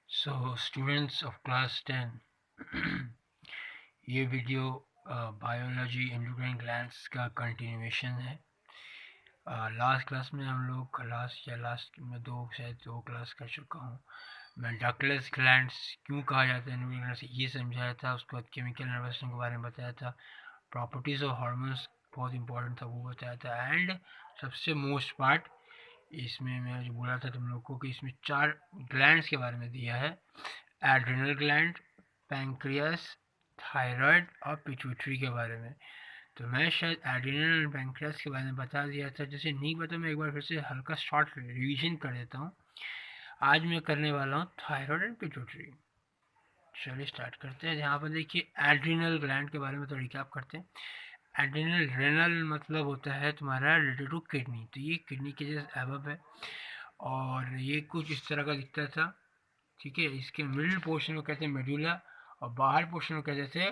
So, students of class 10, ये video biology endocrine glands का continuation है। लास्ट क्लास में हम लोग लास्ट में दो क्लास कर चुका हूँ। मैं डकलेस ग्लैंड्स क्यों कहा जाता है एंडोक्राइन ग्लैंड्स ये समझाया था, उसके बाद केमिकल नर्वस सिस्टम के बारे में बताया था, प्रॉपर्टीज़ ऑफ हार्मोन्स बहुत इंपॉर्टेंट था वो बताया था, एंड सबसे मोस्ट पार्ट इसमें मैं जो बोला था तुम लोग को कि इसमें 4 ग्लैंड्स के बारे में दिया है। एड्रिनल ग्लैंड, पैंक्रियास, थायराइड और पिट्यूटरी के बारे में। तो मैं शायद एड्रिनल एंड पैंक्रियास के बारे में बता दिया था, जैसे नहीं पता मैं एक बार फिर से हल्का शॉर्ट रिवीजन कर देता हूँ। आज मैं करने वाला हूँ थायराइड एंड पिट्यूटरी। चलिए स्टार्ट करते हैं। यहाँ पर देखिए एड्रिनल ग्लैंड के बारे में तो रिकैप करते हैं। एड्रिनल रेनल मतलब होता है तुम्हारा रिलेटेड टू किडनी, तो ये किडनी के जैसे एबब है और ये कुछ इस तरह का दिखता था। ठीक है, इसके मिडिल पोर्शन को कहते हैं मेडुला और बाहर पोर्शन को कहते थे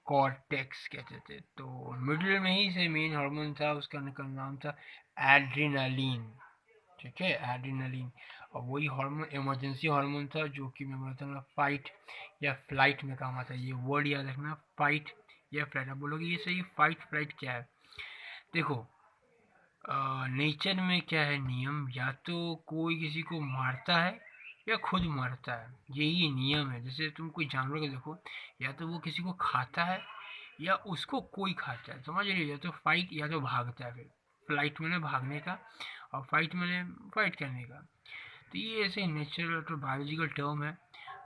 कॉर्टेक्स कहते थे। तो मिडिल में ही से मेन हार्मोन था, उसका नाम था एड्रीनालीन। ठीक है, एड्रीनालीन। और वही हार्मोन इमरजेंसी हार्मोन था जो कि मैं बोलता हूँ फाइट या फ्लाइट में काम आता है। ये वर्ड याद रखना, फाइट या फ्लाइट। आप बोलोगे ये सही, फाइट फ्लाइट क्या है? देखो, नेचर में क्या है नियम, या तो कोई किसी को मारता है या खुद मरता है, यही नियम है। जैसे तुम कोई जानवर को देखो, या तो वो किसी को खाता है या उसको कोई खाता है, समझ रही हो? या तो फाइट या तो भागता है। फिर फ्लाइट मैंने भागने का और फाइट मैंने फाइट करने का। तो ये ऐसे नेचुरल तो बायोलॉजिकल टर्म है।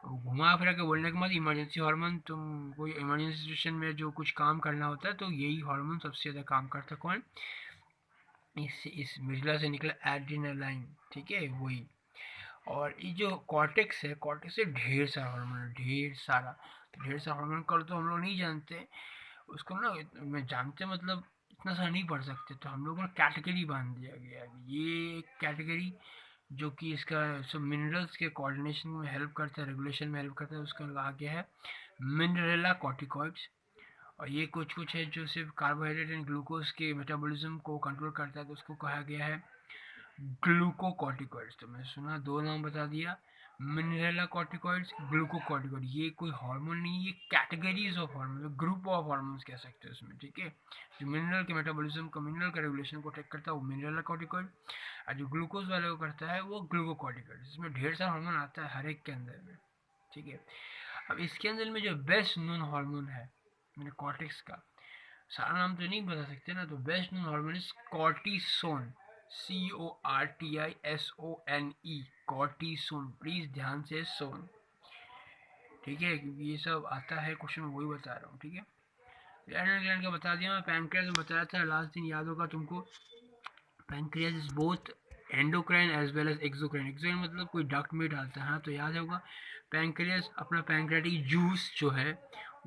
घुमा फिरा के बोलने के बाद इमरजेंसी हार्मोन, तुम कोई इमरजेंसी सिचुएशन में जो कुछ काम करना होता है तो यही हार्मोन सबसे ज़्यादा काम करता है। कौन? इस मिडिला से निकला एड्रिनालाइन। ठीक है, वही। और ये जो कॉर्टेक्स है, कॉर्टेक्स से ढेर सारा हार्मोन, ढेर सारा हार्मोन कर तो हम लोग नहीं जानते उसको ना। मैं जानते मतलब इतना सा नहीं पढ़ सकते, तो हम लोगों ने कैटेगरी बांध दिया गया है। ये कैटेगरी जो कि इसका सब मिनरल्स के कोऑर्डिनेशन में हेल्प करता है, रेगुलेशन में हेल्प करता है, उसका कहा गया है मिनरेला कॉर्टिकॉइड्स। और ये कुछ कुछ है जो सिर्फ कार्बोहाइड्रेट एंड ग्लूकोज के मेटाबॉलिज्म को कंट्रोल करता है, तो उसको कहा गया है ग्लूकोकॉर्टिकॉइड्स। तो मैं सुना दो नाम बता दिया, मिनरेला कॉर्टिकॉइड्स, ग्लूकोकॉर्टिकॉइड। ये कोई हार्मोन नहीं, ये categories of hormone, group of hormones कह सकते हैं उसमें। ठीक है, जो मिनरल के मेटाबॉलिज्म को, मिनरल का रेगुलेशन को टेक करता है वो मिनरेला कॉर्टिकॉइड, और जो ग्लूकोज वाले को करता है वो ग्लूकोकॉर्टिकॉइड। इसमें ढेर सारा हार्मोन आता है हर एक के अंदर में। ठीक है, अब इसके अंदर में जो बेस्ट नोन हार्मोन है मैंने कॉर्टेक्स का, सारा नाम तो नहीं बता सकते ना, तो best known hormone is cortisone. CORTISONE, cortisone. Please ध्यान से सोन। ठीक है, क्योंकि ये सब आता है क्वेश्चन में, वही बता रहा हूँ। ठीक है, एड्रेनल ग्लैंड का बता दिया मैं। पैंक्रियास में बताया था लास्ट दिन, याद होगा तुमको। Pancreas is both endocrine as well as exocrine. Exocrine मतलब कोई डक्ट में डालता है, हाँ तो याद होगा। पैंक्रियास अपना पैंक्रियाटिक जूस जो है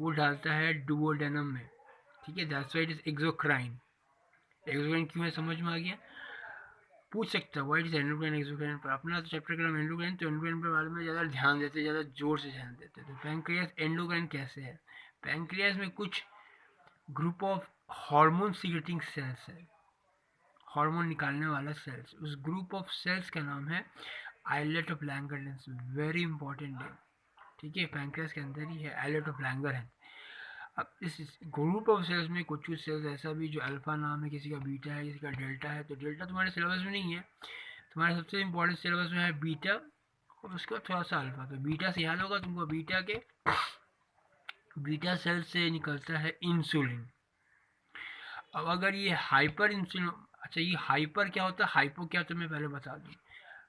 वो डालता है डुओडेनम में। ठीक है, that's why it is exocrine. Exocrine क्यों है समझ में आ गया? पूछ सकता है व्हाट इज एंडोक्राइन एक्सोक्राइन, पर अपना तो चैप्टर का नाम एंडोक्राइन, तो एंडोक्राइन पर बारे में ज़्यादा ध्यान देते, ज़्यादा जोर से ध्यान देते। तो पैंक्रियास एंडोक्राइन कैसे है? पैंक्रियास में कुछ group of hormone secreting cells है, हार्मोन निकालने वाला सेल्स। उस ग्रुप ऑफ सेल्स का नाम है islet of Langerhans. Very important है। ठीक है, पैंक्रियास के अंदर ही है आइलेट ऑफ लैंगरहेंस। अब इस ग्रुप ऑफ सेल्स में कुछ कुछ सेल्स ऐसा भी जो अल्फा नाम है, किसी का बीटा है, किसी का डेल्टा है। तो डेल्टा तुम्हारे सिलेबस में नहीं है, तुम्हारे सबसे इंपॉर्टेंट सिलेबस में है बीटा और उसका थोड़ा सा अल्फा। तो बीटा से याद होगा तुमको, बीटा के बीटा सेल से निकलता है इंसुलिन। अब अगर ये हाइपर इंसुलिन, अच्छा ये हाइपर क्या होता है, हाइपो क्या, तुम्हें पहले बता दूं।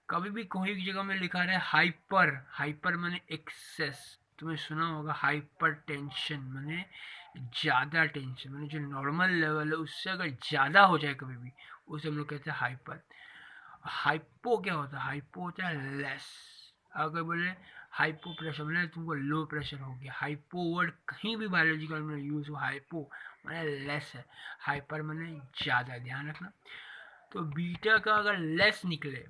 कभी भी कोई भी जगह में लिखा रहा है हाइपर, हाइपर माने एक्सेस। तुम्हें सुना होगा हाइपर टेंशन माने ज़्यादा टेंशन, माने जो नॉर्मल लेवल है उससे अगर ज़्यादा हो जाए कभी भी, उसे हम लोग कहते हैं हाइपर। हाइपो क्या होता है? हाइपो होता है लेस। अगर बोले हाइपो प्रेशर मैंने तुमको लो प्रेशर हो गया। हाइपो वर्ड कहीं भी बायोलॉजिकल में यूज हो, हाइपो मैंने लेस है, हाइपर मैंने ज़्यादा, ध्यान रखना। तो बीटा का अगर लेस निकले,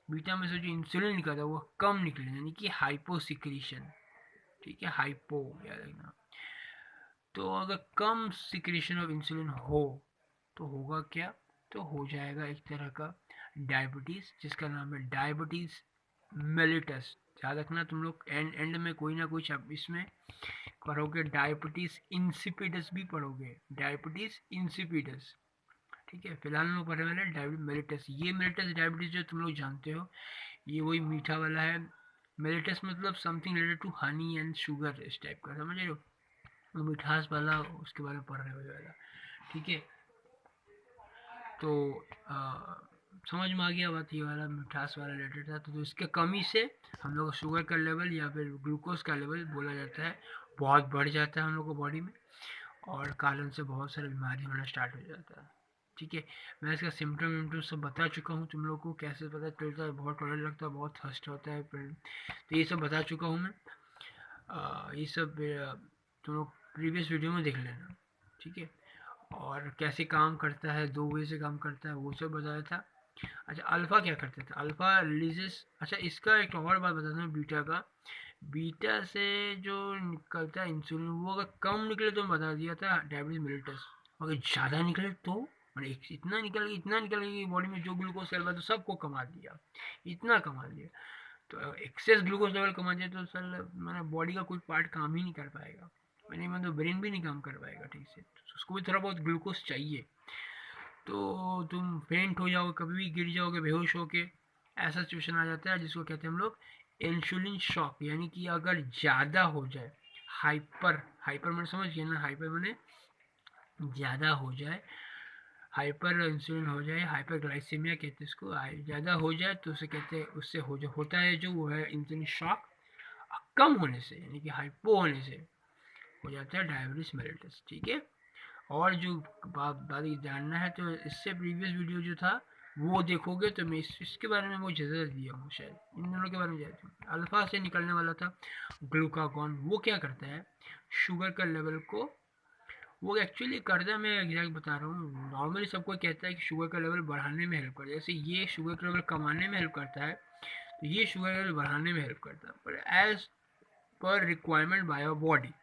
बीटा में से जो इंसुलिन निकलता है वो कम निकले, यानी कि हाइपो सिक्रीशन। ठीक है, हाइपो याद रखना। तो अगर कम सिक्रीशन ऑफ इंसुलिन हो तो होगा क्या? तो हो जाएगा एक तरह का डायबिटीज़, जिसका नाम है डायबिटीज़ मेलिटस। याद रखना तुम लोग एंड में कोई ना कोई इसमें पढ़ोगे, डायबिटीज इंसिपिडस भी पढ़ोगे, डायबिटीज इंसिपिडस। ठीक है, फिलहाल हम लोग पढ़ने वाले हैं डायबिटीज मेलिटस। ये मेलिटस डायबिटीज जो तुम लोग जानते हो, ये वही मीठा वाला है। मेलिटस मतलब something related to honey and sugar, इस टाइप का, समझ रहे हो, मिठास वाला, उसके बारे में पढ़ रहे हो वाला। ठीक है, तो समझ में आ गया बात, ये वाला मिठास वाला रिलेटेड था। तो इसके कमी से हम लोग शुगर का लेवल या फिर ग्लूकोज का लेवल बोला जाता है बहुत बढ़ जाता है हम लोग को बॉडी में, और कारण से बहुत सारी बीमारी होना स्टार्ट हो जाता है। ठीक है, मैं इसका सिम्टम विम्टम सब बता चुका हूँ तुम लोग को, कैसे पता चलता है, बहुत टॉयलेट लगता है, बहुत थर्स्ट होता है, तो ये सब बता चुका हूँ मैं। ये सब तुम लोग प्रीवियस वीडियो में देख लेना। ठीक है, और कैसे काम करता है, 2 वे से काम करता है, वो सब बताया था। अच्छा, अल्फ़ा क्या करता था, अल्फ़ा रिलीजेस। अच्छा, इसका एक और बात बताता हूँ बीटा का। बीटा से जो निकलता है इंसुलिन, वो अगर कम निकले तो मैं बता दिया था डायबिटीज मेलिटस, अगर ज़्यादा निकले तो मतलब इतना निकल गया बॉडी में, जो ग्लूकोज लेवल तो सबको कमा दिया, इतना कमा दिया। तो एक्सेस ग्लूकोज लेवल कमा दिया तो सर मैंने बॉडी का कोई पार्ट काम ही नहीं कर पाएगा, मैंने मतलब ब्रेन भी नहीं काम कर पाएगा ठीक से, तो उसको भी थोड़ा बहुत ग्लूकोज चाहिए। तो तुम फेंट हो जाओगे, कभी भी गिर जाओगे बेहोश होके, ऐसा सिचुएशन आ जाता है जिसको कहते हैं हम लोग इंसुलिन शॉक। यानी कि अगर ज़्यादा हो जाए, हाइपर, हाइपर मैंने समझ गया ना, हाइपर मैंने ज़्यादा हो जाए, हाइपर इंसुलिन हो जाए, हाइपर ग्लाइसीमिया कहते हैं इसको, ज़्यादा हो जाए तो उसे कहते हैं, उससे होता है जो वो है इंसुलिन शॉक। कम होने से यानी कि हाइपो होने से हो जाता है डायबिटीज मेलिटस। ठीक है, और जो बात जानना है तो इससे प्रीवियस वीडियो जो था वो देखोगे तो मैं इसके बारे में वो ज़्यादा दिया हूँ, शायद इन दोनों के बारे में जाता हूँ। अल्फा से निकलने वाला था ग्लूकागॉन, वो क्या करता है, शुगर का लेवल को, वो एक्चुअली करता है, मैं एग्जैक्ट बता रहा हूँ, नॉर्मली सबको कहता है कि शुगर का लेवल बढ़ाने में हेल्प करता है, जैसे ये शुगर का लेवल कमाने में हेल्प करता है, तो ये शुगर लेवल बढ़ाने में हेल्प करता है, पर as per requirement by a body.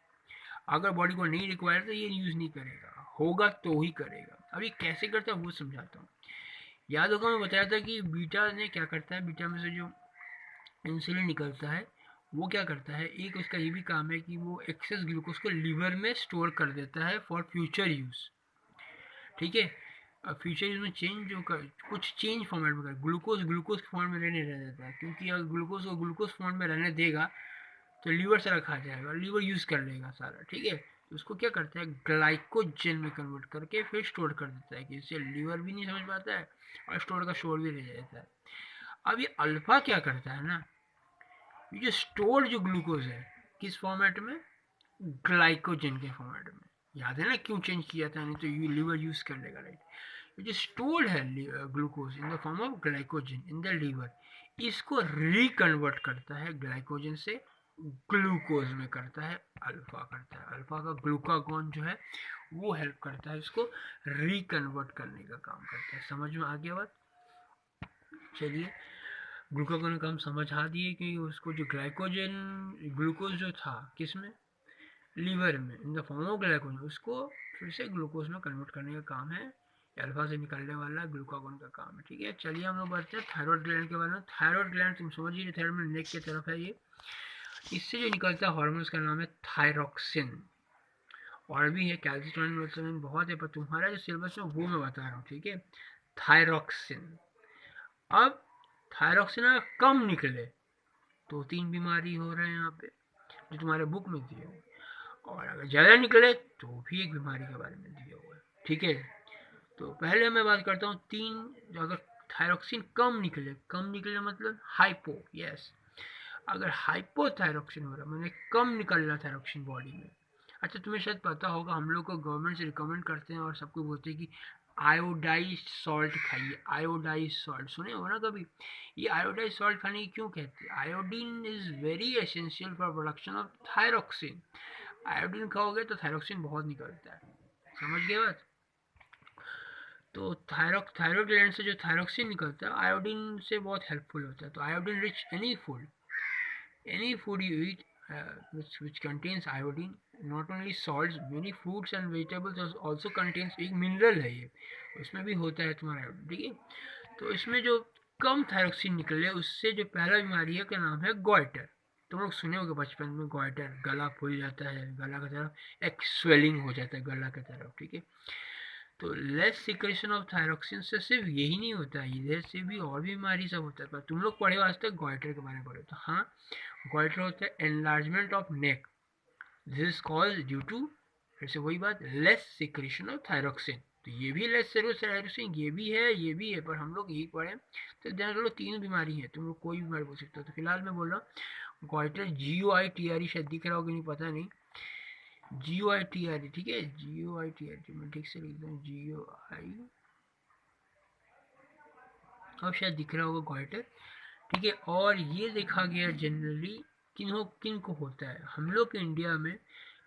अगर बॉडी को नहीं रिक्वायर तो ये यूज़ नहीं करेगा, होगा तो ही करेगा। अभी कैसे करता है वो समझाता हूँ। याद होगा मैं बताया था कि बीटा ने क्या करता है, बीटा में से जो इंसुलिन निकलता है वो क्या करता है, एक उसका ये भी काम है कि वो एक्सेस ग्लूकोज को लीवर में स्टोर कर देता है फॉर फ्यूचर यूज़। ठीक है, फ्यूचर यूज में चेंज जो कुछ चेंज फॉर्मेट में कर, ग्लूकोज ग्लूकोज के फॉर्म में रहने रह जाता है, क्योंकि अगर ग्लूकोज को ग्लूकोज फॉर्म में रहने देगा तो लीवर सारा खा जाएगा, लीवर यूज़ कर लेगा सारा। ठीक है, तो उसको क्या करता है, ग्लाइकोजन में कन्वर्ट करके फिर स्टोर कर देता है, कि इससे लीवर भी नहीं समझ पाता है और स्टोर का शोर भी रह जाता है। अब ये अल्फा क्या करता है ना, ये जो स्टोर्ड जो ग्लूकोज है किस फॉर्मेट में, ग्लाइकोजन के फॉर्मेट में। याद है ना क्यों चेंज किया था, नहीं तो ये लीवर यूज कर लेगा, राइट। जो स्टोर्ड है glucose in the form of glycogen in the liver, इसको रिकन्वर्ट करता है ग्लाइकोजन से ग्लूकोज में, करता है अल्फा, करता है अल्फा का ग्लूकागॉन जो है वो हेल्प करता है इसको रिकन्वर्ट करने का काम करता है। समझ में आ गया बात, चलिए ग्लूकागॉन का हम समझा दिए कि उसको जो ग्लाइकोजन ग्लूकोज जो था किस में, लीवर में इन द फॉर्म ऑफ ग्लाइकोजन, उसको फिर से ग्लूकोज में कन्वर्ट करने का काम है, अल्फा से निकलने वाला ग्लूकागॉन का काम है। ठीक है, चलिए हम लोग बढ़ते हैं थायराइड ग्लैंड के बारे में। थायराइड ग्लैंड तुम समझिए, थायराइड में नेक की तरफ है ये, इससे जो निकलता है हार्मोन्स का नाम है थायरॉक्सिन, और भी है कैल्सिटोनिन, बहुत है, पर तुम्हारा जो सिलेबस है वो मैं बता रहा हूँ। ठीक है, थायरॉक्सिन। अब थायरॉक्सिन अगर कम निकले तो 3 बीमारी हो रहे हैं यहाँ पे जो तुम्हारे बुक में दिए हुए, और अगर ज़्यादा निकले तो भी एक बीमारी के बारे में दिया हुआ है। ठीक है, तो पहले मैं बात करता हूँ 3, अगर थायरॉक्सिन कम निकले मतलब हाइपो, यस, अगर हाइपोथायरॉक्सिन हो रहा मैंने कम निकल रहा थायरॉक्सिन बॉडी में। अच्छा, तुम्हें शायद पता होगा हम लोग को गवर्नमेंट से रिकमेंड करते हैं और सबको बोलते हैं कि आयोडाइज सॉल्ट खाइए, आयोडाइज सॉल्ट सुने हो ना कभी। ये आयोडाइज सॉल्ट खाने की क्यों कहते हैं, iodine is very essential for production of thyroxine. Iodine खाओगे तो थायरॉक्सिन बहुत निकलता है, समझ गए बात। तो थायरॉयड ग्लैंड से जो थायरॉक्सिन निकलता है आयोडीन से बहुत हेल्पफुल होता है। तो iodine rich any food you eat which contains iodine, not only salts, many fruits and vegetables also contains, एक मिनरल है ये, उसमें भी होता है तुम्हारा आयोडीन। ठीक है, तो इसमें जो कम थायरॉक्सिन निकले उससे जो पहला बीमारी है का नाम है गॉइटर। तुम लोग सुने होगे बचपन में गॉइटर, गला फूल जाता है, गला की तरफ एक स्वेलिंग हो जाता है गला की तरफ, ठीक है। तो लेस सिक्रेशन ऑफ थायरॉक्सिन से सिर्फ यही नहीं होता है, इधर से भी और भी बीमारी सब होता है। पर तुम लोग पढ़े आज तक गॉइटर के बारे में पढ़े, तो हाँ गॉइटर होता है enlargement of neck, this is called due to, फिर से वही बात, लेस सिक्रेशन ऑफ थायरॉक्सिन। तो ये भी लेस थायरॉक्सिन, ये भी है, ये भी है, पर हम लोग यही पढ़े। तो ध्यान रखो तीन बीमारी है, तुम लोग कोई बीमारी बोल सकते हो। तो फिलहाल मैं बोल रहा हूँ गॉइटर, GOITRE, शायद दिख रहा होगा नहीं पता नहीं, GOITRE, ठीक है, GOITRE, मैं ठीक से लिख दूँ GOI, अब शायद दिख रहा होगा गॉइटर, ठीक है। और ये देखा गया जनरली किन को होता है, हम लोग के इंडिया में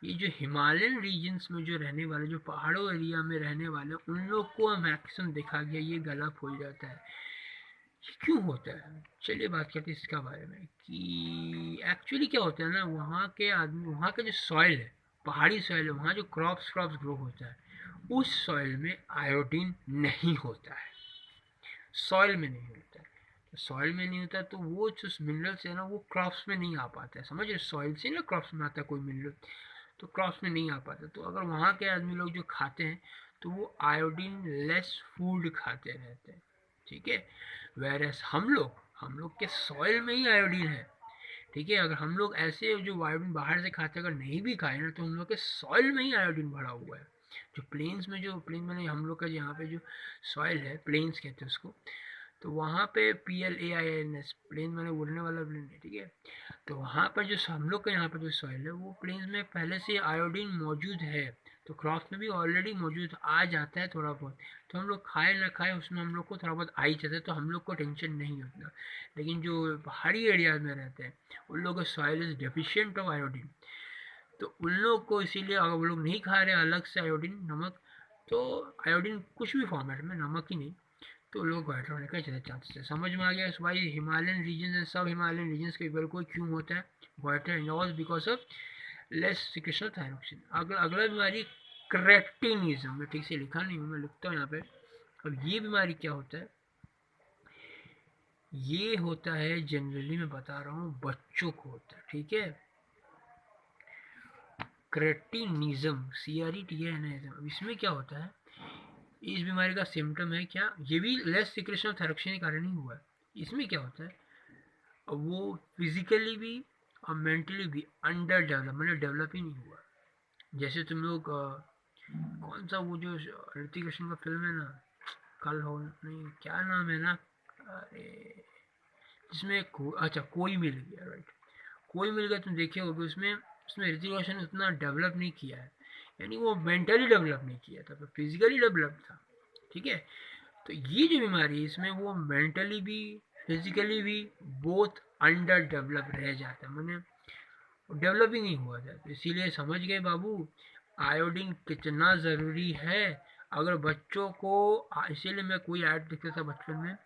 ये जो हिमालयन रीजन्स में जो रहने वाले, जो पहाड़ों एरिया में रहने वाले, उन लोग को मैक्सिमम देखा गया ये गला फूल जाता है। ये क्यों होता है, चलिए बात करते हैं इसका बारे में कि एक्चुअली क्या होता है ना, वहाँ के आदमी, वहाँ का जो सॉइल है, पहाड़ी सॉइल है, वहाँ जो क्रॉप्स ग्रो होता है, उस सॉइल में आयोडीन नहीं होता है, सॉइल में नहीं होता है। तो सॉइल में नहीं होता तो वो जो मिनरल्स है ना, वो क्रॉप्स में नहीं आ पाता है, समझ रहे, सॉइल से ना क्रॉप्स में आता है कोई मिनरल, तो क्रॉप्स में नहीं आ पाता। तो अगर वहाँ के आदमी लोग जो खाते हैं तो वो आयोडीन लेस फूड खाते रहते हैं, ठीक है। वेरएस हम लोग के सॉइल में ही आयोडीन है, ठीक है। अगर हम लोग ऐसे जो आयोडीन बाहर से खाते अगर नहीं भी खाए ना, तो हम लोग के सॉइल में ही आयोडीन भरा हुआ है। जो प्लेन्स में, जो प्लेन मैंने हम लोग का यहाँ पे जो सॉइल है, प्लेन्स कहते हैं उसको, तो वहाँ पे PLAINS, प्लेन मैंने उड़ने वाला प्लेन है, ठीक है। तो वहाँ पर जो हम लोग का यहाँ पर जो सॉइल है, वो प्लेन्स में पहले से आयोडीन मौजूद है, तो क्रॉप्स में भी ऑलरेडी मौजूद आ जाता है थोड़ा बहुत, तो हम लोग खाए ना खाए उसमें हम लोग को थोड़ा बहुत आ ही जाता है, तो हम लोग को टेंशन नहीं होता। लेकिन जो पहाड़ी एरियाज में रहते हैं, उन लोगों का soil is deficient of iodine, तो उन लोग को इसीलिए, अगर वो लोग नहीं खा रहे अलग से आयोडीन, नमक, तो आयोडीन कुछ भी फॉर्मेट में, नमक ही नहीं, तो लोग गॉइटर होने का ज़्यादा चांसेस है। समझ में आ गया इस भाई, हिमालयन रीजन एंड सब हिमालयन रीजन के इक्वल को क्यों होता है goitre, in all because of less secretion of thyroxine. अगला बीमारी क्रेटिनिज्म, मैं ठीक से लिखा नहीं हूँ, मैं लिखता हूँ यहाँ पे। अब ये बीमारी क्या होता है, ये होता है जनरली, मैं बता रहा हूँ बच्चों को होता है, ठीक है। क्रेटिनिज्म, CRETINISM, अब इसमें क्या होता है, इस बीमारी का सिम्टम है क्या, ये भी लेस सिक्रेशन ऑफ थायरॉक्सिन के कारण ही हुआ है। इसमें क्या होता है, वो फिजिकली भी और मेंटली भी अंडर डेवलप, मतलब डेवलप ही नहीं हुआ। जैसे तुम लोग कौन सा वो जो ऋतिक रोशन का फिल्म है ना, कल हो नहीं, क्या नाम है ना, अरे जिसमें अच्छा कोई मिल गया, राइट, कोई मिल गया, तुम देखे होगे, उसमें उसमें ऋतिक रोशन ने उतना डेवलप नहीं किया है, यानी वो मेंटली डेवलप नहीं किया था, पर फिजिकली डेवलप था, ठीक है। तो ये जो बीमारी है, इसमें वो मेंटली भी फिजिकली भी बोथ अंडर डेवलप रह जाता है, मैंने डेवलप ही नहीं हुआ था। तो इसीलिए समझ गए बाबू आयोडीन कितना ज़रूरी है। अगर बच्चों को, इसीलिए मैं कोई ऐड देखता था बचपन में,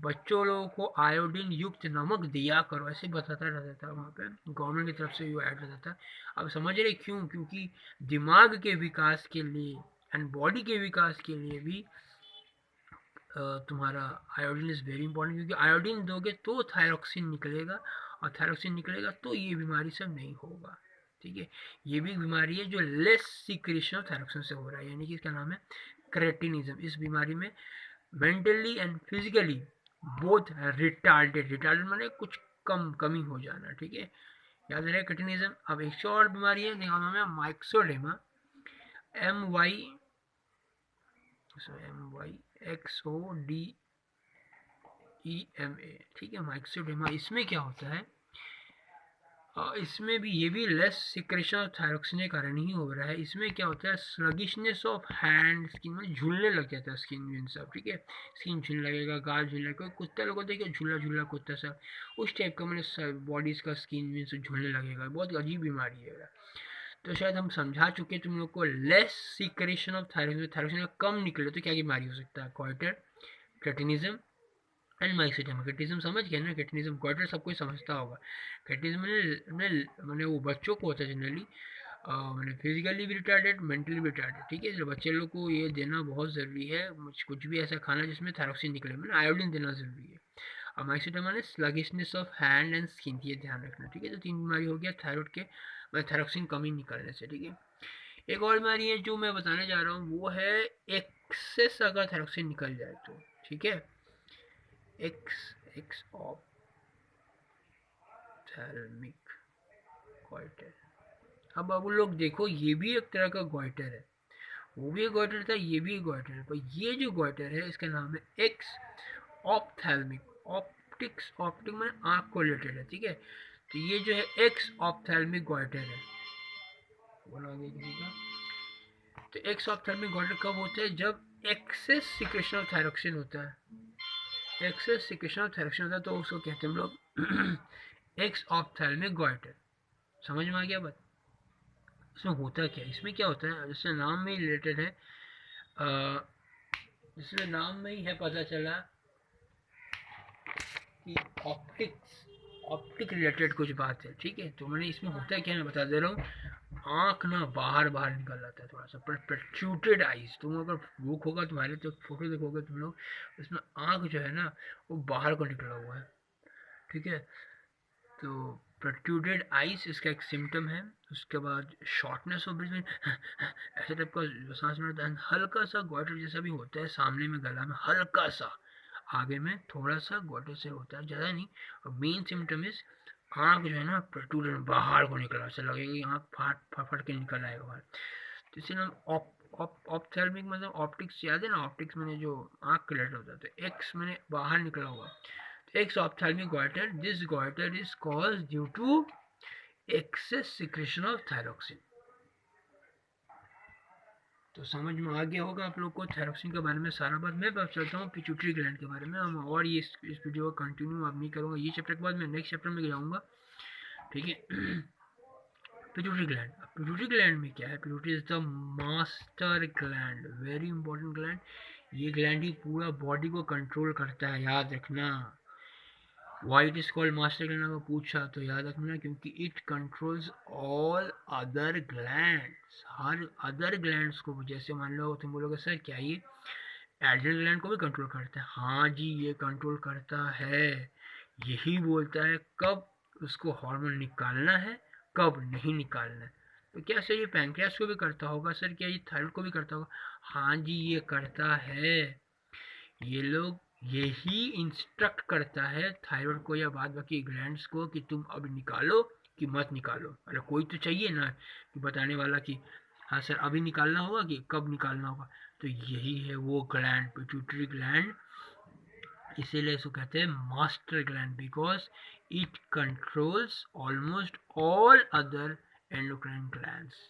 बच्चों लोगों को आयोडीन युक्त नमक दिया करो, ऐसे बताता रहता था वहाँ पे, गवर्नमेंट की तरफ से वो ऐड रहता था। अब समझ रहे क्यों, क्योंकि दिमाग के विकास के लिए एंड बॉडी के विकास के लिए भी तुम्हारा आयोडीन इज़ वेरी इंपॉर्टेंट, क्योंकि आयोडीन दोगे तो थायरॉक्सिन निकलेगा, और थायरॉक्सिन निकलेगा तो ये बीमारी सब नहीं होगा, ठीक है। ये भी बीमारी है जो लेस सिक्रेशन ऑफ थायरॉक्सिन से हो रहा है, यानी कि इसका नाम है क्रेटिनिज्म। इस बीमारी में mentally and physically both retarded माने कुछ कमी हो जाना, ठीक है, याद रहे क्रेटिनिज्म। अब एक और बीमारी है, देखा नाम है माइक्सोडेमा, MYXODEMA, ठीक है, माइक्सोडेमा। इसमें क्या होता है, इसमें भी ये भी लेस सिक्रेशन ऑफ थायरॉक्सिन के कारण ही हो रहा है। इसमें क्या होता है, स्लगिशनेस ऑफ हैंड, स्किन में झूलने लग जाता है स्किन विन सब, ठीक है, स्किन झूलने लगेगा, गाल झूलने लगेगा, कुत्ता लोगों देखिए झूला झूला कुत्ता सा, उस टाइप का मैंने बॉडीज का स्किन विन सब झूलने लगेगा, बहुत अजीब बीमारी है। तो शायद हम समझा चुके तुम लोग को, less secretion of thyroxine, thyroxine कम निकले तो क्या बीमारी हो सकता है, goitre, cretinism and myxoedema. Cretinism समझ गया ना, क्रेटिनिज्म, गॉइटर सब कोई समझता होगा। क्रेटिनिज्म मैंने वो बच्चों को होता है जनरली, मैंने फिजिकली भी रिटार्डेड, मेंटली भी रिटार्डेड, ठीक है। जो बच्चे लोग को ये देना बहुत ज़रूरी है, कुछ भी ऐसा खाना जिसमें थायरॉक्सिन निकले, मैंने आयोडीन देना ज़रूरी है। और माइक्सोडर्मा ने sluggishness of hand and skin, ये ध्यान रखना, ठीक है। तो 3 बीमारी हो गया थायराइड के थायरोक्सिन कमी निकलने से, ठीक है। एक और बीमारी है जो मैं बताने जा रहा हूँ, वो है एक्सेस अगर थायरोक्सिन निकल जाए तो, ठीक है। X ophthalmic goitre. अब लोग देखो, ये भी एक तरह का गॉइटर है, वो भी एक गॉइटर था, ये भी एक गॉइटर है, पर ये जो गॉइटर है इसका नाम है एक्स ऑप्थेल्मिक। ऑप्टिक्स, ऑप्टिक में आँख को रिलेटेड है, ठीक है। तो ये जो है एक्स ऑप्थेल्मिक गॉइटर है। बोला गया किसी का। तो एक्स ऑप्थेल्मिक गॉइटर कब होता है? जब एक्सेस सिक्रेशन ऑफ थायरोक्सिन होता है, एक्सेस सिक्रेशन ऑफ थायरोक्सिन होता है, तो उसको कहते हैं हम लोग एक्स ऑप्थेल्मिक गॉइटर। समझ में आ गया बात? इसमें होता क्या है, इसमें क्या होता है, जैसे नाम में ही रिलेटेड है, जिसमें नाम में ही है, पता चला कि ऑप्टिक रिलेटेड कुछ बात है, ठीक है। तो मैंने इसमें होता है क्या, मैं बता दे रहा हूँ। आँख ना बाहर निकल आता है थोड़ा सा, प्रोट्रूडेड आइज। तुम अगर बुक होगा तुम्हारे तो फोटो देखोगे तुम लोग, उसमें आँख जो है ना वो बाहर को निकला हुआ है, ठीक है। तो प्रोट्रूडेड आइज इसका एक सिम्टम है। उसके बाद शॉर्टनेस ऑफ ब्रीथ, ऐसे टाइप का सांस में आता है, हल्का सा गॉइटर जैसा भी होता है सामने में, गला में हल्का सा, आगे में थोड़ा सा गॉइटर से होता है, ज़्यादा नहीं। और मेन सिम्टम इज आँख जो है ना प्रोट्रूडेड बाहर को निकला, ऐसा लगेगा कि आँख फट के निकल आएगा बाहर। तो इसे ना ऑप्थेल्मिक मतलब ऑप्टिक्स, याद है ना, ऑप्टिक्स मैंने जो आँख के रिलेटेड होता है, तो एक्स मैंने बाहर निकला हुआ। X ophthalmic goiter. This goiter is caused due to excess secretion of thyroxine. तो समझ में आ गया होगा आप लोग को थायरोक्सिन के बारे में सारा बात। मैं बात चलता हूँ पिट्यूटरी ग्लैंड के बारे में, और ये इस वीडियो का कंटिन्यू अब नहीं करूँगा, ये चैप्टर के बाद मैं नेक्स्ट चैप्टर में जाऊँगा, ठीक है। पिट्यूटरी ग्लैंड, पिट्यूटरी ग्लैंड में क्या है, pituitary is the master gland, very important gland. ये ग्लैंड ही पूरा बॉडी को कंट्रोल करता है, याद रखना। Why it is called master gland अगर पूछा तो याद रखना, क्योंकि it controls all other glands, her other glands को। जैसे मान लो तुम बोलोगे सर क्या ये एड्रिनल ग्लैंड को भी कंट्रोल करता है? हाँ जी, ये कंट्रोल करता है। यही बोलता है कब उसको हार्मोन निकालना है, कब नहीं निकालना है। तो क्या सर ये पैंक्रियास को भी करता होगा? सर क्या ये थायराइड को भी करता होगा? हाँ जी, ये करता है। ये लोग यही इंस्ट्रक्ट करता है थायराइड को या बाद बाकी ग्लैंड्स को कि तुम अब निकालो कि मत निकालो। अरे कोई तो चाहिए ना कि बताने वाला कि हाँ सर अभी निकालना होगा कि कब निकालना होगा। तो यही है वो ग्लैंड, पिट्यूटरी ग्लैंड। इसीलिए इसको कहते हैं master gland, because it controls almost all other endocrine glands.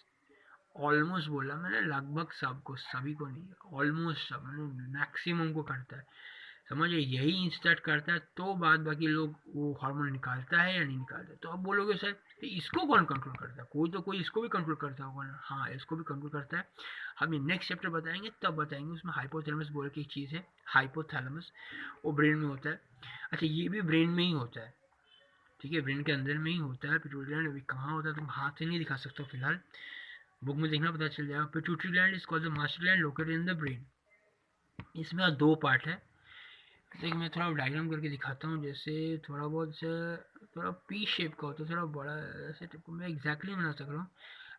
Almost बोला मैंने, लगभग सबको, सभी को नहीं, ऑलमोस्ट सब, मैंने मैक्सिमम को करता है। समझिए, यही इंस्ट्रक्ट करता है तो बाद बाकी लोग वो हार्मोन निकालता है या नहीं निकालता है। तो आप बोलोगे सर इसको कौन कंट्रोल करता है? कोई तो कोई इसको भी कंट्रोल करता होगा ना। हाँ, इसको भी कंट्रोल करता है। हम ये नेक्स्ट चैप्टर बताएंगे तब बताएंगे। उसमें हाइपोथैलेमस बोल के एक चीज़ है, हाइपोथैलेमस, वो ब्रेन में होता है। अच्छा, ये भी ब्रेन में ही होता है, ठीक है, ब्रेन के अंदर में ही होता है। पिट्यूटरी ग्लैंड अभी कहाँ होता है तुम हाथ से नहीं दिखा सकते फिलहाल, बुक में देखना पता चल जाएगा। Pituitary gland is called the master gland located in the brain. इसमें 2 पार्ट है। देखिए मैं थोड़ा डायग्राम करके दिखाता हूँ, जैसे थोड़ा बहुत से थोड़ा पी शेप का होता है, थोड़ा बड़ा ऐसे टाइप को मैं एग्जैक्टली बना सक रहा हूँ।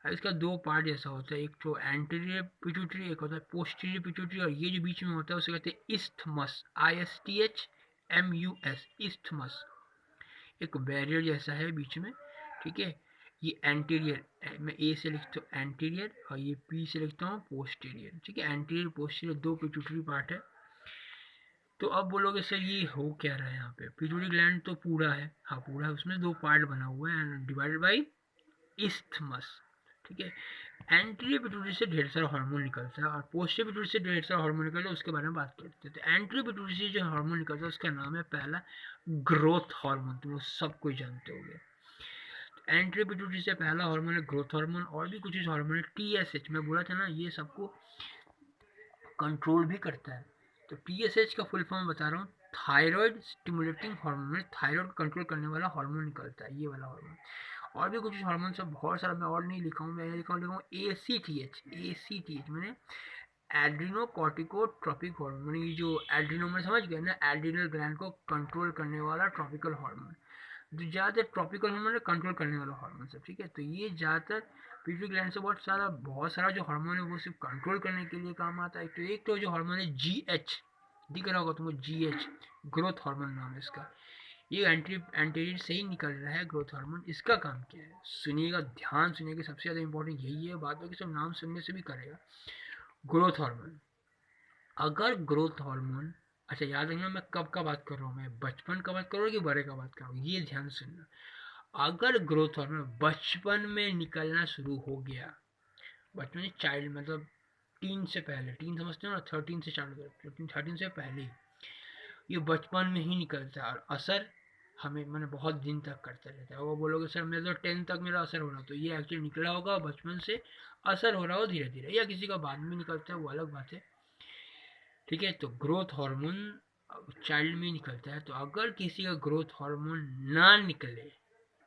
इसका 2 पार्ट जैसा होता है, एक तो एंटीरियर पिट्यूटरी, एक होता है पोस्टीरियर पिट्यूटरी, और ये जो बीच में होता है उसे कहते हैं इस्थमस, ISTHMUS, इस्थमस। एक बैरियर जैसा है बीच में, ठीक है। ये एंटीरियर, मैं ए से लिखता हूँ एंटीरियर, और ये पी से लिखता हूँ पोस्टीरियर, ठीक है। एंटीरियर पोस्टीरियर 2 पिट्यूटरी पार्ट है। तो अब बोलोगे सर ये हो क्या रहा है यहाँ पे? पिट्यूटरी ग्लैंड तो पूरा है, हाँ पूरा है, उसमें 2 पार्ट बना हुआ है एंड डिवाइडेड बाई इस्थमस, ठीक है। एंटीरियर पिट्यूटरी से ढेर सारा हार्मोन निकलता है और पोस्टीरियर पिट्यूटरी से ढेर सारा हार्मोन निकलता है, उसके बारे में बात करते हैं। तो एंटीरियर पिट्यूटरी से जो हार्मोन निकलता है उसका नाम है पहला ग्रोथ हार्मोन, तुम लोग सब कोई जानते होंगे। एंटीरियर पिट्यूटरी से पहला हार्मोन है ग्रोथ हार्मोन, और भी कुछ हार्मोन है TSH, मैं बोला था ना ये सबको कंट्रोल भी करता है। तो TSH का फुल फॉर्म बता रहा हूँ, थायराइड स्टिमुलेटिंग हार्मोन, थायराइड को कंट्रोल करने वाला हार्मोन निकलता है, ये वाला हार्मोन। और भी कुछ हार्मोन सब बहुत सारा मैं और नहीं लिखा हूँ, मैं लिखा हूँ ACTH, ACTH मैंने एड्रिनोकॉर्टिकोट्रॉपिक हार्मोन, ये जो एड्रिनो में समझ गए ना, एड्रिनल ग्लैंड को कंट्रोल करने वाला ट्रॉपिकल हार्मोन, तो ज़्यादातर ट्रॉपिकल हार्मोन कंट्रोल करने वाला हार्मोन सब, ठीक है। तो ये ज़्यादातर पिट्यूटरी ग्लैंड से बहुत सारा जो हार्मोन है वो सिर्फ कंट्रोल करने के लिए काम आता है। तो एक तो जो हार्मोन है GH, दिख रहा होगा तुमको GH, ग्रोथ हार्मोन नाम है इसका। ये एंटीरियर से ही निकल रहा है ग्रोथ हार्मोन। इसका काम क्या है सुनिएगा, ध्यान सुनिएगा, सबसे ज़्यादा इंपॉर्टेंट यही है, बाद बाकी सब नाम सुनने से भी करेगा। ग्रोथ हार्मोन, अगर ग्रोथ हार्मोन, अच्छा याद रखना मैं कब का बात कर रहा हूँ, मैं बचपन का बात कर रहा हूँ कि बड़े का बात कर रहा हूँ, ये ध्यान सुनना। अगर ग्रोथ हार्मोन बचपन में निकलना शुरू हो गया, बचपन में चाइल्ड मतलब टीन से पहले, टीन समझते हो ना, 13 से चालू, 13 से पहले ये बचपन में ही निकलता है, और असर हमें मैंने बहुत दिन तक करता रहता है। वो बोलोगे सर मेरे तो 10 तक मेरा असर हो रहा, तो ये एक्चुअली निकला होगा बचपन से, असर हो रहा हो धीरे धीरे, या किसी का बाद में निकलता है वो अलग बात है, ठीक है। तो ग्रोथ हार्मोन चाइल्ड में निकलता है। तो अगर किसी का ग्रोथ हार्मोन ना निकले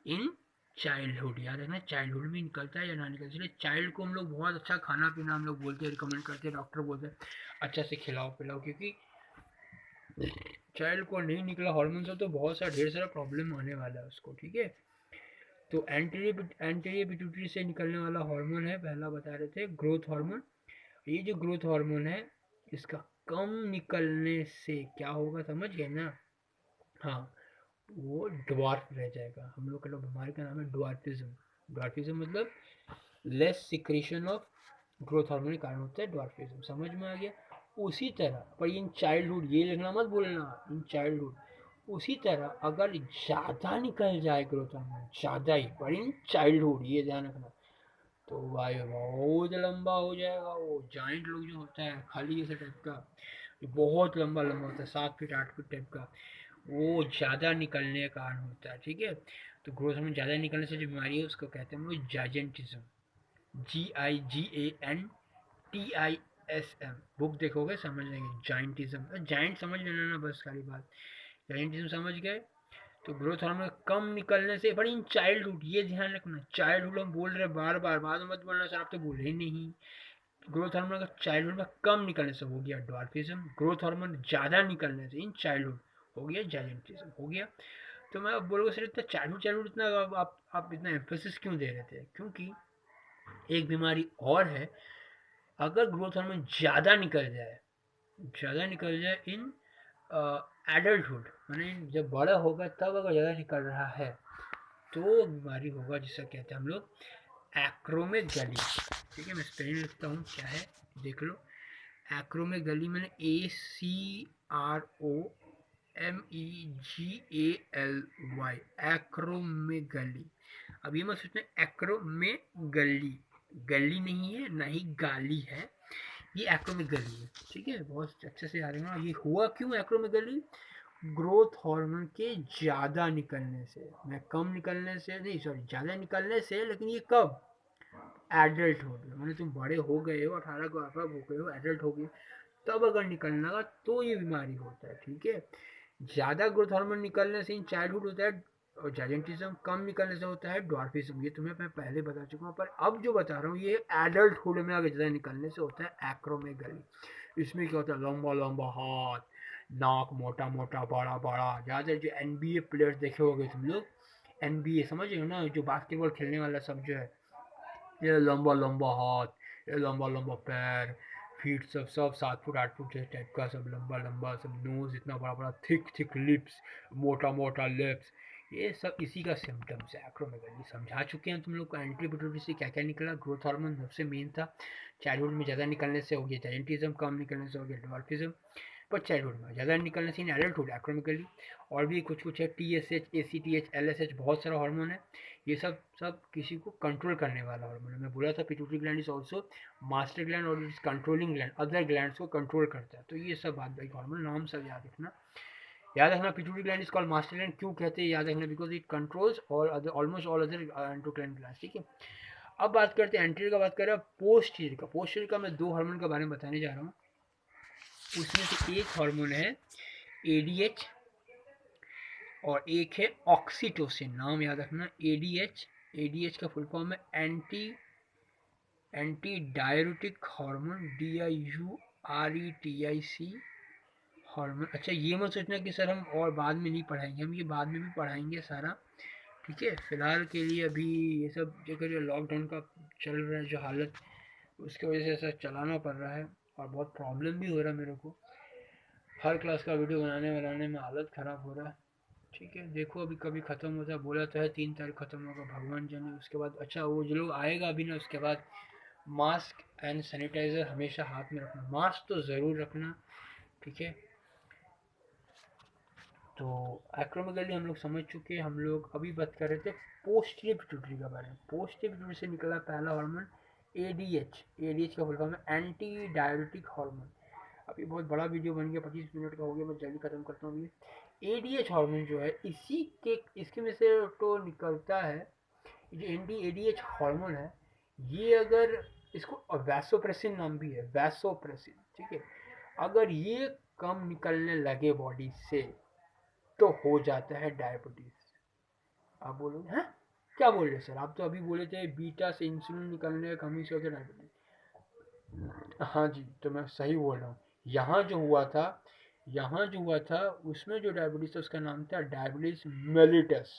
इन चाइल्डहुड, याद रखना चाइल्डहुड में निकलता है या ना निकलता है, इसलिए चाइल्ड को हम लोग बहुत अच्छा खाना पीना हम लोग बोलते हैं, रिकमेंड करते हैं, डॉक्टर बोलते हैं अच्छा से खिलाओ पिलाओ, क्योंकि चाइल्ड को नहीं निकला हार्मोन से तो बहुत सारा ढेर सारा प्रॉब्लम आने वाला है उसको, ठीक है। तो एंटीरियर पिट्यूटरी से निकलने वाला हार्मोन है, पहला बता रहे थे ग्रोथ हार्मोन। ये जो ग्रोथ हार्मोन है इसका कम निकलने से क्या होगा समझ गए ना, हाँ, वो ड्वार्फ रह जाएगा। हम लोग का बीमारी का नाम है ड्वार्फिज्म। ड्वार्फिज्म मतलब less secretion of growth hormone के कारण होता है ड्वार्फिज्म, समझ में आ गया। उसी तरह पर इन चाइल्डहुड, ये लिखना मत भूलना, इन चाइल्डहुड उसी तरह अगर ज़्यादा निकल जाए ग्रोथ हार्मोन, ज़्यादा ही, पर इन चाइल्डहुड ये ध्यान रखना, तो भाई बहुत लंबा हो जाएगा। वो जाइंट लोग जो होता है खाली ऐसे टाइप का, जो बहुत लंबा लंबा होता है 7 फीट 8 फीट टाइप का, वो ज़्यादा निकलने का कारण होता है, ठीक है। तो ग्रोथ हार्मोन ज़्यादा निकलने से जो बीमारी है उसको कहते हैं हम लोग जाइजेंटिज्म, GIGANTISM। बुक देखोगे समझ लेंगे, जाइंटिज्म, जाइंट समझ लेना ना बस, खाली बात, जाइंटिज्म समझ गए। तो ग्रोथ हार्मोन कम निकलने से, बड़ी इन चाइल्डहुड ये ध्यान रखना, चाइल्डहुड हम बोल रहे बार बार, बाद में मत बोलना सर आप तो बोले ही नहीं। ग्रोथ हार्मोन का चाइल्डहुड में कम निकलने से हो गया ड्वार्फिज्म, ग्रोथ हार्मोन ज़्यादा निकलने से इन चाइल्डहुड हो गया जाइंटिज्म, हो गया। तो मैं अब बोलोगे सर इतना चाइल्डहुड चाइल्डहुड इतना आप इतना एम्फोसिस क्यों दे रहे थे, क्योंकि एक बीमारी और है, अगर ग्रोथ हार्मोन ज़्यादा निकल जाए इन एडल्टहुड, मैंने जब बड़ा होगा तब अगर ज़्यादा निकल रहा है तो बीमारी होगा जिसका कहते हैं हम लोग एक्रोमेगली, ठीक है। मैं स्पेलिंग लिखता हूँ क्या है देख लो, एक्रोमेगली मैंने ACROMEGALY, एक्रोमेगली। अब ये मत सोचना एक्रोमेगली, गली नहीं है ना ही गाली है, ये एक्रोमेगली है, ठीक है। बहुत अच्छे से याद रखना। ये हुआ क्यों एक्रोमेगली, ग्रोथ हार्मोन के ज़्यादा निकलने से, मैं कम निकलने से नहीं, सॉरी ज़्यादा निकलने से, लेकिन ये कब, एडल्ट हो गए, मैंने तुम बड़े हो गए हो, 18 को आप हो गए हो, एडल्ट हो गए, तब अगर निकलना लगा तो ये बीमारी होता है, ठीक है। ज़्यादा ग्रोथ हार्मोन निकलने से इन चाइल्डहुड होता है और जाइजेंटिज्म, कम निकलने से होता है ड्वार्फिज्म, ये तुम्हें मैं पहले बता चुका हूँ, पर अब जो बता रहा हूँ ये एडल्टहुड में अगर ज़्यादा निकलने से होता है एक्रोमेगली। इसमें क्या होता है, लंबा लंबा हाथ, नाक मोटा मोटा बड़ा बड़ा, ज़्यादातर जो NBA प्लेयर्स देखे होगे तुम लोग, NBA समझ रहे हो ना, जो बास्केटबॉल खेलने वाला सब जो है, ये लंबा लंबा हाथ, ये लंबा लंबा पैर, फीट सब सब 7 फुट 8 फुट टाइप का, सब लंबा लंबा, सब नोज इतना बड़ा बड़ा, थिक थिक लिप्स, मोटा मोटा लिप्स, ये सब इसी का सिम्टम्स है एक्रोमेगली। समझा चुके हैं तुम लोग को एंटी पिट्यूटरी से क्या क्या निकला, ग्रोथ हार्मोन सबसे मेन था, चाइल्डहुड में ज़्यादा निकलने से हो गया जाइंटिज्म, कम निकलने से हो गया ड्वार्फिज्म, पर चाइल्डहुड में ज़्यादा निकलने से इन एडल्टहुड एक्रोमेगली। और भी कुछ कुछ है, TSH ACTH LSH, बहुत सारा हार्मोन है, ये सब सब किसी को कंट्रोल करने वाला हार्मोन है। मैं बोला था pituitary gland is also master gland और is controlling gland, other glands को कंट्रोल करता है। तो ये सब बात भाई हार्मोन नाम सब याद रखना, याद रखना pituitary gland is called master gland, क्यों कहते हैं याद रखना, because it controls all other, almost all other endocrine glands, ठीक है। अब बात करते हैं एंटीरियर का, बात कर रहे हैं पोस्टीरियर का। पोस्टीरियर का मैं 2 हार्मोन के बारे में बताने जा रहा हूँ, उसमें से एक हार्मोन है ADH और एक है ऑक्सीटोसिन, नाम याद रखना, ADH का फुल फॉर्म है anti anti diuretic hormone, DIURETIC hormone. अच्छा, ये मत सोचना कि सर हम और बाद में नहीं पढ़ाएंगे, हम ये बाद में भी पढ़ाएंगे सारा, ठीक है। फिलहाल के लिए अभी ये सब जगह जो लॉकडाउन का चल रहा है जो हालत, उसकी वजह से ऐसा चलाना पड़ रहा है और बहुत प्रॉब्लम भी हो रहा है मेरे को। हर क्लास का वीडियो बनाने में हालत ख़राब हो रहा है, ठीक है। देखो अभी कभी ख़त्म होता है, बोला तो है 3 तारीख ख़त्म होगा, भगवान जाने उसके बाद। अच्छा, वो जो लोग आएगा अभी ना, उसके बाद मास्क एंड सैनिटाइज़र हमेशा हाथ में रखना, मास्क तो ज़रूर रखना, ठीक है। तो एक्रोमेगली हम लोग समझ चुके हैं। हम लोग अभी बात कर रहे थे पोस्टीरियर पिट्यूटरी के बारे में। पोस्टीरियर पिट्यूटरी से निकला पहला हार्मोन ADH। ADH का फुल फॉर्म है एंटी डायरेटिक हार्मोन। अभी बहुत बड़ा वीडियो बन गया, 25 मिनट का हो गया, मैं जल्दी खत्म करता हूँ। ये ADH हार्मोन जो है इसके में से तो निकलता है। जो ADH हार्मोन है, ये अगर इसको वैसोप्रेसिन नाम भी है, वैसोप्रेसिन, ठीक है। अगर ये कम निकलने लगे बॉडी से तो हो जाता है डायबिटीज। आप बोलोगे हैं क्या बोल रहे सर, आप तो अभी बोले थे बीटा से इंसुलिन निकलने का कमी से होता है डायबिटीज। हाँ जी, तो मैं सही बोल रहा हूँ। यहाँ जो हुआ था यहाँ जो हुआ था उसमें जो डायबिटीज था उसका नाम था डायबिटीज मेलिटस।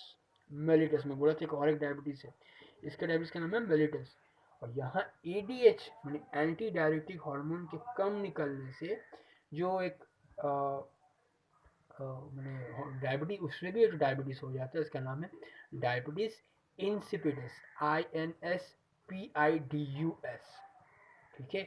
मेलिटस में बोला था एक और एक डायबिटीज है, इसका डायबिटीज का नाम है मेलिटस। और यहाँ ADH यानी एंटी डायरेटिक हार्मोन के कम निकलने से जो एक मैंने डायबिटीज, उसमें भी एक डायबिटीज हो जाता है, इसका नाम है डायबिटीज इंसिपिडस, INSPIDUS, ठीक है।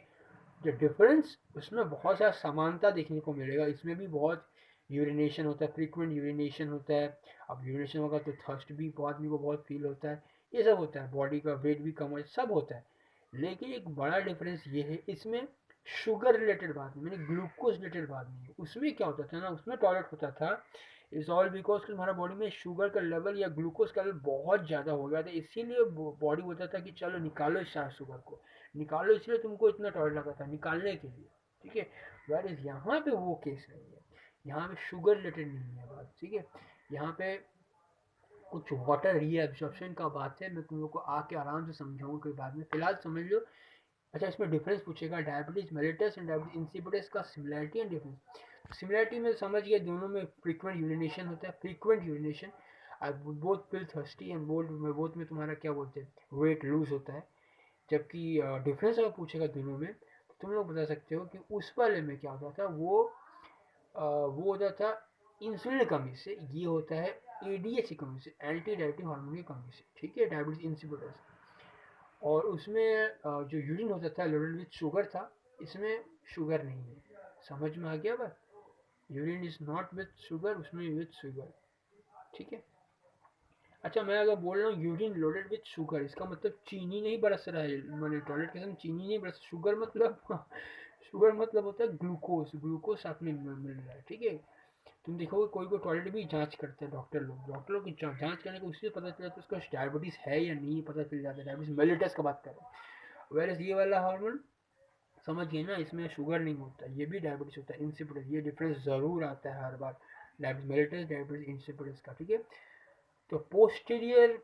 जो डिफरेंस उसमें बहुत सारा समानता देखने को मिलेगा, इसमें भी बहुत यूरिनेशन होता है, फ्रीक्वेंट यूरिनेशन होता है। अब यूरिनेशन होगा तो थर्स्ट भी आदमी को बहुत फील होता है, ये सब होता है, बॉडी का वेट भी कम हो, सब होता है। लेकिन एक बड़ा डिफरेंस ये है, इसमें शुगर रिलेटेड बात नहीं, मैंने ग्लूकोज रिलेटेड बात नहीं है। उसमें क्या होता था ना, उसमें टॉयलेट होता था, इज ऑल बिकॉज तुम्हारा बॉडी में शुगर का लेवल या ग्लूकोज का लेवल बहुत ज़्यादा हो गया था, इसीलिए बॉडी बोलता था कि चलो निकालो इस शुगर को, निकालो, इसलिए तुमको इतना टॉयलेट लगा था निकालने के लिए, ठीक है। वेर इज यहाँ पे वो केस नहीं है, यहाँ पे शुगर रिलेटेड नहीं है बात, ठीक है। यहाँ पे कुछ वाटर रीअब्जॉर्प्शन का बात है, मैं तुम लोग को आके आराम से समझाऊंगा कोई बात में, फिलहाल समझ लो। अच्छा, इसमें डिफरेंस पूछेगा diabetes mellitus and diabetes insipidus का सिमिलरिटी एंड डिफरेंस। सिमिलरिटी में समझ गए, दोनों में फ्रीक्वेंट यूरिनेशन होता है, frequent urination. Both feel thirsty and both में तुम्हारा क्या बोलते हैं वेट लूज होता है। जबकि डिफरेंस अगर पूछेगा दोनों में तो तुम लोग बता सकते हो कि उस वाले में क्या होता था, वो होता था इंसुलिन की कमी से, ये होता है ADH की कमी से, एंटी डायरेटिक हार्मोन की कमी से, ठीक है, डायबिटीज इंसिपिडस। और उसमें जो यूरिन होता था लोडेड विथ शुगर था, इसमें शुगर नहीं है, समझ में आ गया बात। Urine is not with sugar, उसमें विथ शुगर, ठीक है। अच्छा, मैं अगर बोल रहा हूँ यूरिन लोडेड विथ शुगर, इसका मतलब चीनी नहीं बरस रहा है, मैंने टॉयलेट के समय चीनी नहीं बरस, शुगर मतलब शुगर मतलब होता है ग्लूकोज, ग्लूकोज साथ में मिल रहा है, ठीक है। तुम देखोगे कोई कोई टॉयलेट भी जांच करते हैं, डॉक्टर लोग की जांच करने को उससे पता चल जाता है उसका डायबिटीज है या नहीं, पता चल जाता है। डायबिटीज मेलिटस का बात करें, वेर ये वाला हार्मोन समझ गए ना, इसमें शुगर नहीं होता, ये भी डायबिटीज होता है इंसिपिडस, ये डिफरेंस जरूर आता है हर बार, डायबिटीज मेलिटस डायबिटीज इंसिपिडस का, ठीक है। तो पोस्टीरियर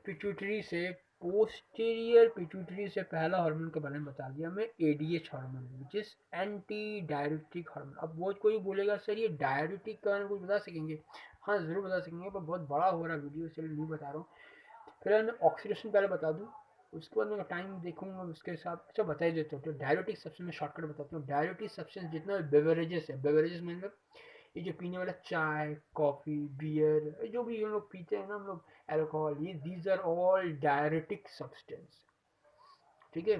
पिट्यूटरी से पहला हार्मोन के बारे में बता दिया मैं, ADH hormone, which is anti diuretic hormone. अब वो कोई बोलेगा सर ये डायरेटिक का कुछ बता सकेंगे, हाँ ज़रूर बता सकेंगे, पर बहुत बड़ा हो रहा वीडियो इसलिए नहीं बता रहा हूँ। फिलहाल मैं ऑक्सीडेशन पहले बता दूँ, उसके बाद मैं टाइम देखूंगा उसके हिसाब। अच्छा, बता ही देता हूँ, तो डायरेटिक सब्सटेंस में शॉर्टकट बताता हूँ। डायरेटिक सब्सटेंस जितना बेवरेजेस है, बेवरेजेस मतलब ये जो पीने वाला चाय, कॉफ़ी, बियर, जो भी हम लोग पीते हैं ना हम लोग, अल्कोहल, ये these are all diuretic substance, ठीक है।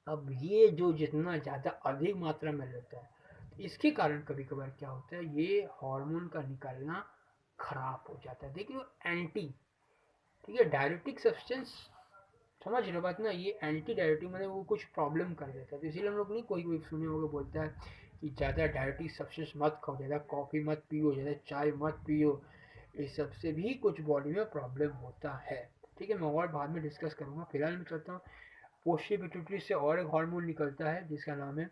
अब ये जो जितना ज़्यादा अधिक मात्रा में रहता है, तो इसके कारण कभी कभार क्या होता है, ये हार्मोन का निकालना खराब हो जाता है। देखिए एंटी, ठीक है, डायरेटिक सब्सटेंस, समझ रहे हो बात ना, ये एंटी डायरेटिक मतलब वो कुछ प्रॉब्लम कर देता है, तो इसीलिए हम लोग नहीं, कोई कोई सुने होगा बोलता है कि ज़्यादा डायरेटिक सब्सटेंस मत खाओ, ज़्यादा कॉफ़ी मत पियो, ज़्यादा चाय मत पियो, इस सबसे भी कुछ बॉडी में प्रॉब्लम होता है, ठीक है। मैं और बाद में डिस्कस करूँगा, फिलहाल मैं चलता हूँ। पोस्टीरियर पिट्यूटरी से और एक हार्मोन निकलता है जिसका नाम है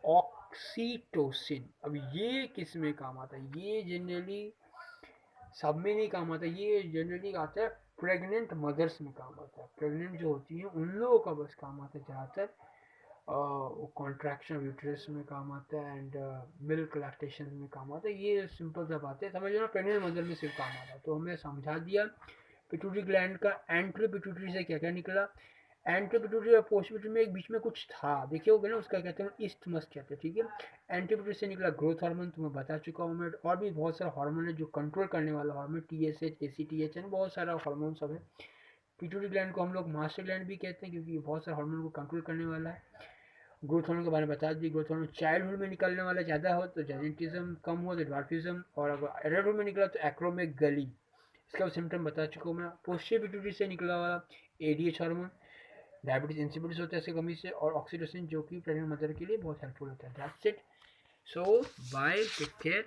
ऑक्सीटोसिन। अब ये किस में काम आता है, ये जनरली सब में नहीं काम आता, ये जनरली आता है प्रेग्नेंट मदर्स में काम आता है, प्रेग्नेंट जो होती हैं उन लोगों का बस काम आता है ज़्यादातर। वो कॉन्ट्रैक्शन यूट्रस में काम आता है एंड मिल्क लैक्टेशन में काम आता है। ये सिंपल सा बात है, समझ लो प्रेग्नेंट मदर में सिर्फ काम आता है। तो हमें समझा दिया पिट्यूटरी ग्लैंड का एंट्रो पिट्यूटरी से क्या क्या निकला। एंट्रो पिट्यूटरी और पोस्ट पिट्यूटरी में एक बीच में कुछ था, देखिए होगा ना, उसका कहते हैं इस्थमस कहते हैं, ठीक है। एंट्रो पिट्यूटरी से निकला ग्रोथ हार्मोन, तुम्हें बता चुका हूँ मैं। और भी बहुत सारा हार्मोन है जो कंट्रोल करने वाला हार्मोन, TSH, ACTH एंड बहुत सारा हार्मोन सब है। पिट्यूटरी ग्लैंड को हम लोग मास्टर ग्लैंड भी कहते हैं क्योंकि बहुत सारे हार्मोन को कंट्रोल करने वाला है। ग्रोथ हार्मोन के बारे में बता दी, ग्रोथ हार्मोन चाइल्डहुड में निकलने वाला ज़्यादा हो तो जेनेटिज्म, कम हो तो ड्वार्फिज्म, और अगर एडल्टहुड में निकला तो एक्रोमेगली। इसका सिम्टम बता चुका हूँ मैं। पोस्टीरियर पिट्यूटरी से निकला वाला ADH हार्मोन, डायबिटीज इंसिपिडिस होता है इसकी कमी से, और ऑक्सीटोसिन जो कि प्रेग्नेंट मदर के लिए बहुत हेल्पफुल होता है। That's it. So bye, take care.